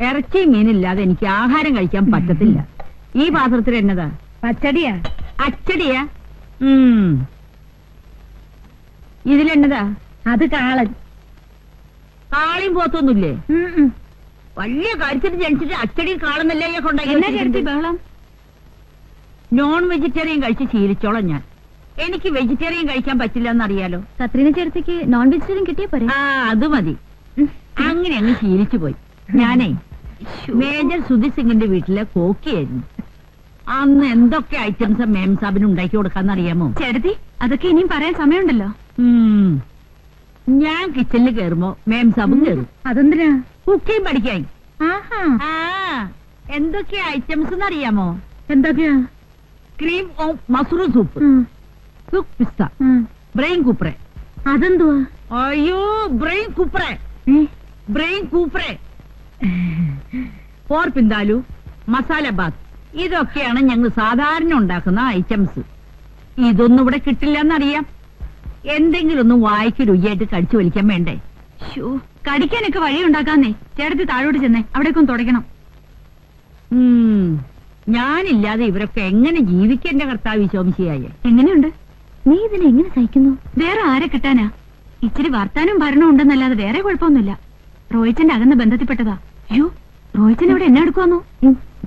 ഇറച്ചി മീനില്ലാതെ എനിക്ക് ആഹാരം കഴിക്കാൻ പറ്റത്തില്ല. ഈ പാത്രത്തിൽ എന്നതാ? പച്ചടിയാ. അച്ചടിയാ? ഇതിലെന്നതാ? അത് കാളൻ. കാളിയും പോത്തൊന്നുമില്ലേ? വലിയ കാര്യത്തിന് ജനിച്ചിട്ട് അച്ചടിയും കാളെന്നല്ലേ കൊണ്ടാക്കി ബഹളം. നോൺ വെജിറ്റേറിയൻ കഴിച്ച് ശീലിച്ചോളാം ഞാൻ. എനിക്ക് വെജിറ്റേറിയൻ കഴിക്കാൻ പറ്റില്ല എന്നറിയാലോ. കത്രീന ചേർത്തിക്ക് നോൺ വെജിറ്റേറിയൻ കിട്ടിയ പോരെ? ആ അത് മതി. അങ്ങനെ അങ്ങ് ശീലിച്ചു പോയി. ഞാനേ മേജർ സുധി സിംഗിന്റെ വീട്ടിലെ കോക്കിയായിരുന്നു. അന്ന് എന്തൊക്കെ ഐറ്റംസ് മേം സാബിന് ഉണ്ടാക്കി കൊടുക്കാന്നറിയാമോ? ചേട്ടത്തി, അതൊക്കെ ഇനിയും പറയാൻ സമയമുണ്ടല്ലോ. ഞാൻ കിച്ചണിൽ കയറുമ്പോ മേം സാബും കയറും. അതെന്തിനാ? കുക്കിംഗ് പഠിക്കാൻ. ആഹാ. എന്തൊക്കെ ഐറ്റംസ് എന്നറിയാമോ? എന്തൊക്കെയാ? ക്രീം ഓഫ് മഷ്റൂം സൂപ്പ്, സുക്ക് പിസ്ത, ബ്രെയിൻ കൂപ്രെ. അതെന്തുവാ? അയ്യോ, ബ്രെയിൻ കൂപ്രെ, ബ്രെയിൻ കൂപ്രെ, പോർ പിന്താലു, മസാല ബാത്ത്. ഇതൊക്കെയാണ് ഞങ്ങൾ സാധാരണ ഉണ്ടാക്കുന്ന ഐറ്റംസ്. ഇതൊന്നും ഇവിടെ കിട്ടില്ലെന്നറിയാം. എന്തെങ്കിലും ഒന്നും വായിക്ക് രുചിയായിട്ട് കടിച്ചു വലിക്കാൻ വേണ്ടേ? കടിക്കാനൊക്കെ വഴിയുണ്ടാക്കാന്നേ. ചേട്ടത്തി താഴോട്ട് ചെന്നേ, അവിടേക്കൊന്ന് തുടയ്ക്കണം. ഞാനില്ലാതെ ഇവരൊക്കെ എങ്ങനെ ജീവിക്കേണ്ട കർത്താവ് ശോമിശിയായേ? എങ്ങനെയുണ്ട്? നീ ഇതിനെ എങ്ങനെ സഹിക്കുന്നു? വേറെ ആരെ കിട്ടാനാ? ഇച്ചിരി വർത്താനും ഭരണവും ഉണ്ടെന്നല്ലാതെ വേറെ കുഴപ്പമൊന്നുമില്ല. റോയിച്ചന്റെ അകന്ന ബന്ധത്തിൽപ്പെട്ടതാ. അയ്യോ, റോയിച്ചൻ ഇവിടെ എന്നെ എടുക്കുവാന്നോ?